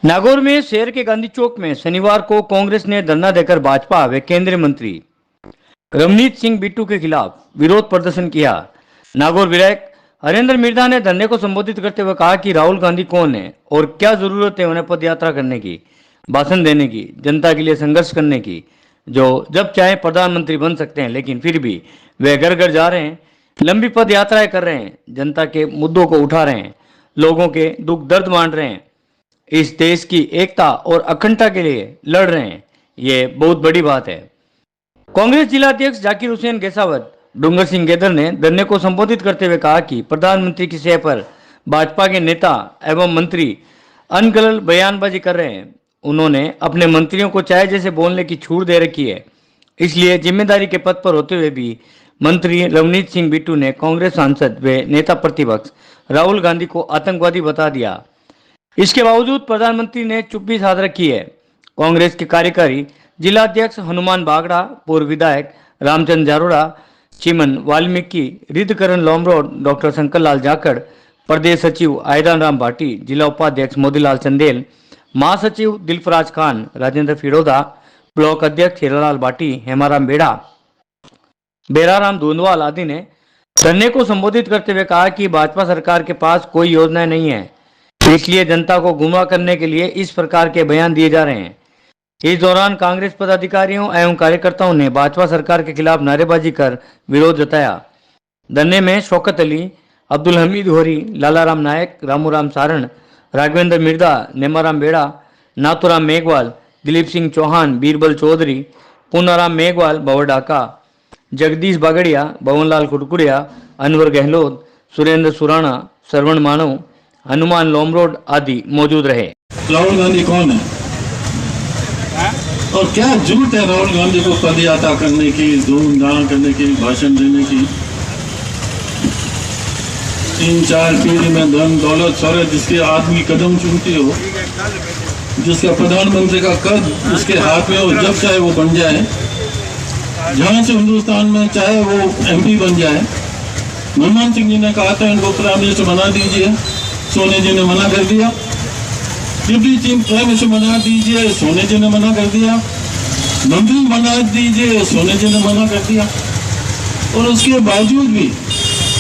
नागौर में शहर के गांधी चौक में शनिवार को कांग्रेस ने धरना देकर भाजपा व केंद्रीय मंत्री रवनीत सिंह बिट्टू के खिलाफ विरोध प्रदर्शन किया। नागौर विधायक हरेंद्र मिर्धा ने धरने को संबोधित करते हुए कहा कि राहुल गांधी कौन है और क्या जरूरत है उन्हें पद यात्रा करने की, भाषण देने की, जनता के लिए संघर्ष करने की, जो जब चाहे प्रधानमंत्री बन सकते हैं, लेकिन फिर भी वे घर घर जा रहे हैं, लंबी पद यात्राएं कर रहे हैं, जनता के मुद्दों को उठा रहे हैं, लोगों के दुख दर्द बांट रहे हैं, इस देश की एकता और अखंडता के लिए लड़ रहे हैं। ये बहुत बड़ी बात है। कांग्रेस जिला अध्यक्ष जाकिर हुसैन गेसावत डूंगर सिंह गेदर ने धरने को संबोधित करते हुए कहा कि प्रधानमंत्री की सेवा पर भाजपा के नेता एवं मंत्री अनगढ़ बयानबाजी कर रहे हैं। उन्होंने अपने मंत्रियों को चाहे जैसे बोलने की छूट दे रखी है, इसलिए जिम्मेदारी के पद पर होते हुए भी मंत्री रवनीत सिंह बिट्टू ने कांग्रेस सांसद व नेता प्रतिपक्ष राहुल गांधी को आतंकवादी बता दिया। इसके बावजूद प्रधानमंत्री ने चुप्पी साध रखी है। कांग्रेस के कार्यकारी जिला अध्यक्ष हनुमान बागड़ा, पूर्व विधायक रामचंद्र जारोड़ा, चिमन वाल्मीकि, रिद्धकरण लोमरोड, डॉक्टर शंकर लाल जाखड़, प्रदेश सचिव आयदान राम भाटी, जिला उपाध्यक्ष मोतीलाल चंदेल, महासचिव दिलफराज खान, राजेंद्र फिरोदा, ब्लॉक अध्यक्ष हीरालाल भाटी, हेमाराम बेड़ा, बेराराम धुंधवाल आदि ने धरने को संबोधित करते हुए कहा कि भाजपा सरकार के पास कोई योजनाएं नहीं है, इसलिए जनता को गुमराह करने के लिए इस प्रकार के बयान दिए जा रहे हैं। इस दौरान कांग्रेस पदाधिकारियों एवं कार्यकर्ताओं ने भाजपा सरकार के खिलाफ नारेबाजी कर विरोध जताया। धरने में शौकत अली, अब्दुल हमीद होरी, लालाराम नायक, रामूराम सारण, राघवेंद्र मिर्धा, नेमाराम बेड़ा, नाथुराम मेघवाल, दिलीप सिंह चौहान, बीरबल चौधरी, पूनाराम मेघवाल, भवर डाका, जगदीश बागड़िया, भवनलाल कुरकुरिया, अनवर गहलोत, सुरेंद्र सुराणा, श्रवण मानव, हनुमान लोमरोड आदि मौजूद रहे। राहुल गांधी कौन है और क्या जरूरत है राहुल गांधी को पद यात्रा करने की, धूमधाम करने की, भाषण देने की? 3-4 पीढ़ी में धन दौलत शौहरत जिसके आदमी कदम चूमती हो, जिसका प्रधानमंत्री का कद उसके हाथ में हो, जब चाहे वो बन जाए, जहां से हिंदुस्तान में चाहे वो MP बन जाए। मनमोहन सिंह जी ने कहा था इनको प्राइम मिनिस्टर बना दीजिए, सोने जी ने मना कर दिया। डिप्टी चीफ प्राइम मिनिस्टर बना दीजिए, सोने जी ने मना कर दिया। मंत्री बना दीजिए, सोने जी ने मना कर दिया। और उसके बावजूद भी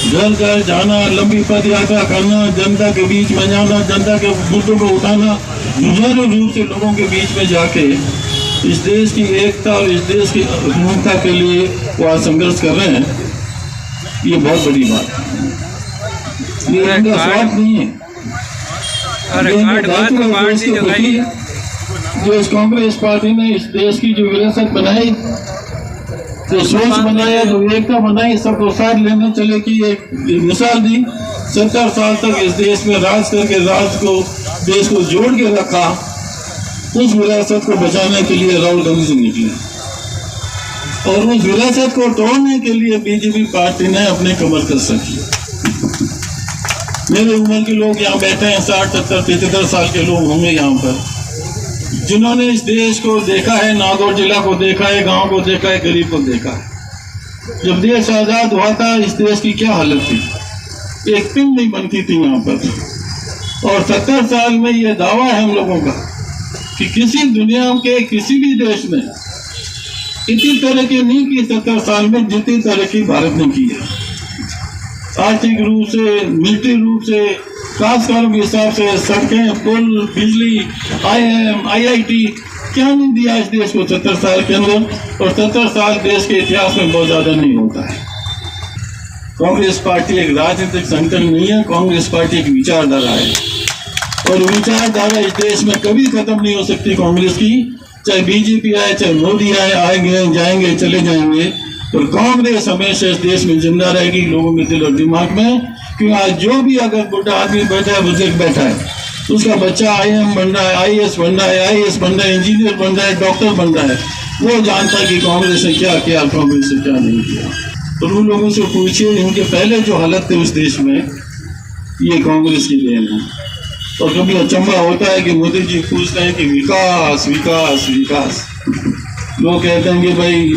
घर घर जाना, लंबी पद यात्रा करना, जनता के बीच में जाना, जनता के मुद्दों को उठाना, जुझारू रूप से लोगों के बीच में जाके इस देश की एकता और इस देश की अखंडता के लिए वो आज संघर्ष कर रहे हैं। ये बहुत बड़ी बात है। ये इनका स्वार्थ नहीं है, जो इस कांग्रेस पार्टी ने इस देश की जो विरासत बनाई, जो सोच बनाया, जो एकता बनाई, सबको साथ लेने चले की एक मिसाल दी। 70 साल तक इस देश में राज करके देश को जोड़ के रखा। उस विरासत को बचाने के लिए राहुल गांधी से निकले और उस विरासत को तोड़ने के लिए बीजेपी पार्टी ने अपने कमर कस रखी। मेरे उम्र के लोग यहाँ बैठे हैं, 60, 70, 73 साल के लोग होंगे यहाँ पर, जिन्होंने इस देश को देखा है, नागौर जिला को देखा है, गांव को देखा है, गरीब को देखा है। जब देश आजाद हुआ था, इस देश की क्या हालत थी, एक पिन नहीं बनती थी यहाँ पर। और 70 साल में ये दावा है हम लोगों का कि किसी दुनिया के किसी भी देश में इतनी तरक्की नहीं की 70 साल में जितनी तरक्की भारत ने की है। आर्थिक रूप से, मिलिट्री रूप से, कारोबार के हिसाब से, सड़कें, पुल, बिजली, IIM, IIT क्या नहीं दिया इस देश को 70 साल के अंदर। और 70 साल देश के इतिहास में बहुत ज्यादा नहीं होता है। कांग्रेस पार्टी एक राजनीतिक संगठन नहीं है, कांग्रेस पार्टी एक विचारधारा है और विचारधारा इस देश में कभी खत्म नहीं हो सकती कांग्रेस की। चाहे बीजेपी आए, चाहे मोदी आए, आएंगे जाएंगे चले जाएंगे, तो कांग्रेस हमेशा इस देश में जिंदा रहेगी, लोगों के दिल और दिमाग में। क्योंकि आज जो भी अगर बुढ़ा आदमी बैठा है, बुजुर्ग बैठा है, उसका बच्चा IIM बन रहा है, IAS बन रहा है, IAS बन रहा है, इंजीनियर बन रहा है, डॉक्टर बन रहा है, वो जानता है कि कांग्रेस ने क्या किया, कांग्रेस ने क्या नहीं किया। तो उन लोगों से पूछिए इनके पहले जो हालत थे उस देश में, ये कांग्रेस की देन है। और कभी अचंभा होता है कि मोदी जी पूछते हैं कि विकास विकास विकास। लोग कहते हैं कि भाई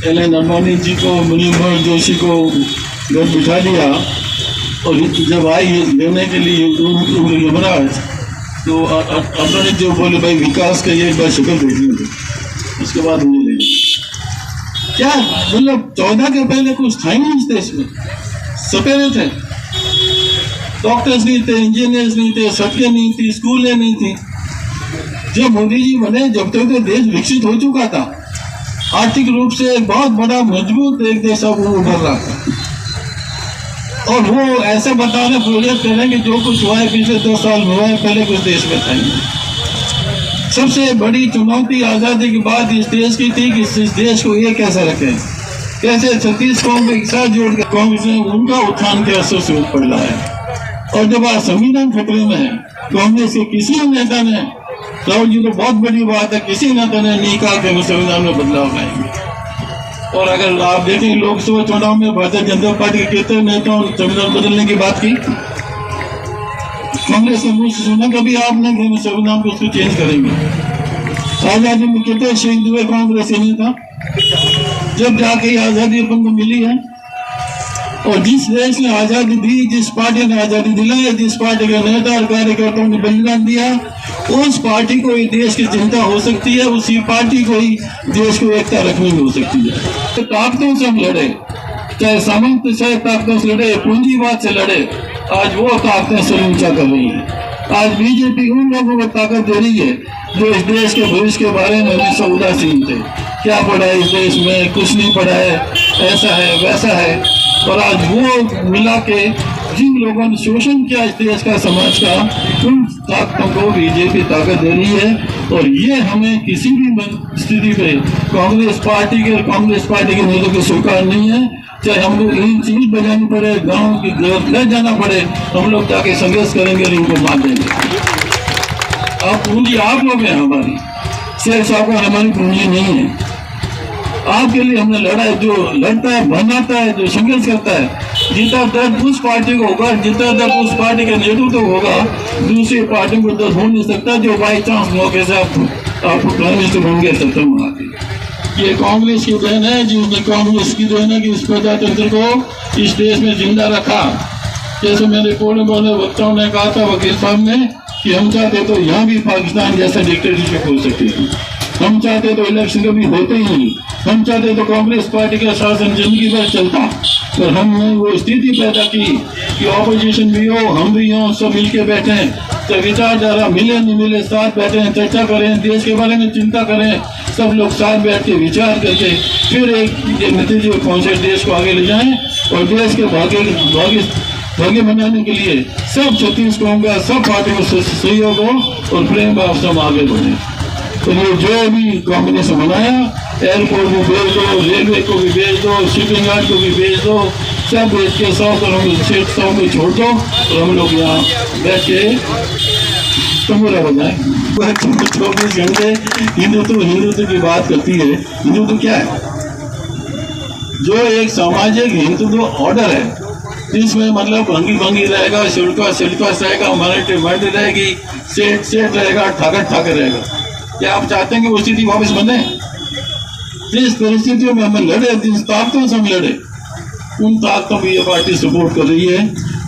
LN अडवाणी जी को, मुनीमोहन जोशी को घर बिठा दिया और जब आई लेने के लिए युवराज तो अपने जो बोले भाई विकास का ये एक बार शक्ल देखनी थी, उसके बाद मुझे ले क्या मतलब 14 के पहले कुछ था ही नहीं इस देश में, सपेरे थे, डॉक्टर्स नहीं थे, इंजीनियर्स नहीं थे, सड़कें नहीं थी, स्कूलें नहीं थी। जब मोदी जी बने जब तक तो देश विकसित हो चुका था, आर्थिक रूप से एक बहुत बड़ा मजबूत एक देश अब वो उभर रहा था। और वो ऐसा बताने प्रोजेक्ट करें कि जो कुछ हुआ है पिछले 2 साल में हुआ है, पहले कुछ देश में था ही। सबसे बड़ी चुनौती आज़ादी के बाद इस देश की थी कि इस देश को ये कैसे रखें, कैसे 36 कौम को एक साथ जोड़ कर कांग्रेस ने उनका उत्थान के असर से पड़ रहा है। और जब आज संविधान खतरे में है, कांग्रेस के किसी नेता ने, राहुल जी तो बहुत बड़ी बात है, किसी नेता ने नहीं कहा कि हम संविधान में बदलाव लाएंगे। और अगर आप देखें लोकसभा चुनाव में भारतीय जनता पार्टी के कितने नेताओं ने संविधान बदलने की बात की, कांग्रेस के मुंह से सुना कभी आपने कि हम संविधान को उसको चेंज करेंगे। आजादी में कितने शहीद हुए कांग्रेस के नेता, जब जाके आजादी अपन को मिली है। और जिस देश ने आजादी दी, जिस पार्टी ने आजादी दिलाई, जिस पार्टी के नेता और कार्यकर्ताओं ने बलिदान दिया, उस पार्टी को ही देश की चिंता हो सकती है, उसी पार्टी को ही देश को एकता रखने में हो सकती है। तो ताकतों से हम लड़े, चाहे सामंत चाहे ताकतों से लड़े, पूंजीवाद से लड़े, आज वो ताकतें सर ऊंचा कर रही हैं। आज बीजेपी उन लोगों को ताकत दे रही है जो इस देश के भविष्य के बारे में हमेशा उदासीन थे। क्या पढ़ा है इस देश में, कुछ नहीं पढ़ा है, ऐसा है वैसा है। और आज वो मिला के जिन लोगों ने शोषण किया इस देश का, समाज का, उन ताकतों को बीजेपी ताकत दे रही है। और ये हमें किसी भी स्थिति पे कांग्रेस पार्टी के नेताओं को स्वीकार नहीं है। चाहे हम लोग इन चीज बजानी पड़े, गाँव की घर जाना पड़े, हम लोग जाके संघर्ष करेंगे और इनको मार देंगे। अब पूंजी आप लोग हैं हमारी, शेर साहब का हमारी पूंजी नहीं है। आपके लिए हमने लड़ा है, जो लड़ता है बनाता है, जो संघर्ष करता है, जितना दर्द उस पार्टी को होगा, जितना दर्द उस पार्टी के नेतृत्व होगा, दूसरी पार्टी को दर्द हो नहीं सकता जो बाई चांस मौके से आपको प्राइम मिनिस्टर होंगे सत्ता में आके। ये कांग्रेस की देन है, जिसने कांग्रेस की देन है कि इस प्रजातंत्र को इस देश में जिंदा रखा। जैसे मेरे पूर्ण बोले वक्ताओं ने कहा था, वकील साहब ने, कि हम चाहते तो यहाँ भी पाकिस्तान जैसा डिक्टेटरशिप हो सकती थी, हम चाहते तो इलेक्शन कभी होते ही नहीं, हम चाहते तो कांग्रेस पार्टी का शासन जिंदगी भर चलता। पर हमने वो स्थिति पैदा की कि ऑपोजिशन भी हो, हम भी हों, सब मिलके बैठे, तो विचारधारा मिले नहीं मिले साथ बैठे, चर्चा करें, देश के बारे में चिंता करें, सब लोग साथ बैठ के विचार करके फिर एक नतीजे पर पहुंचे, देश को आगे ले जाएं। और देश के भाग्य बनाने के लिए सब 36 कौम का सब पार्टी को सहयोग हो और प्रेम भाव से हम आगे बढ़े। तो ये जो भी कांग्रेस बनाया, एयरपोर्ट को भेज दो, रेलवे को भी भेज दो, शिपिंग यार्ड को भी भेज दो, सब भेज के 100 करोड़ में छोड़ दो और हम लोग यहाँ बैठ के तंबूरा बजाएं। 24 घंटे हिंदुत्व की बात करती है। हिंदुत्व क्या है? जो एक सामाजिक हिंदुत्व ऑर्डर है, जिसमें मतलब भंगी भंगी रहेगा, सिल्का रहेगा, मराठी रहेगी, सेठ रहेगा, ठाकर रहेगा। क्या आप चाहते हैं कि वो स्थिति वापस बने? जिस परिस्थितियों में हमें लड़े, जिन ताकतों से हम लड़े, उन ताकतों को ये पार्टी सपोर्ट कर रही है।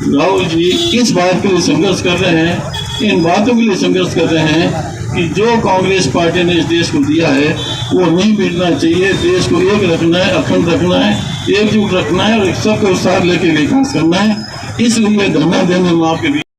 राहुल जी इस बात के लिए संघर्ष कर रहे हैं, इन बातों के लिए संघर्ष कर रहे हैं कि जो कांग्रेस पार्टी ने इस देश को दिया है वो नहीं मिटना चाहिए। देश को एक रखना है, अखंड रखना है, एकजुट रखना है और सबको साथ लेके विकास करना है। इसलिए धरना देने में आपके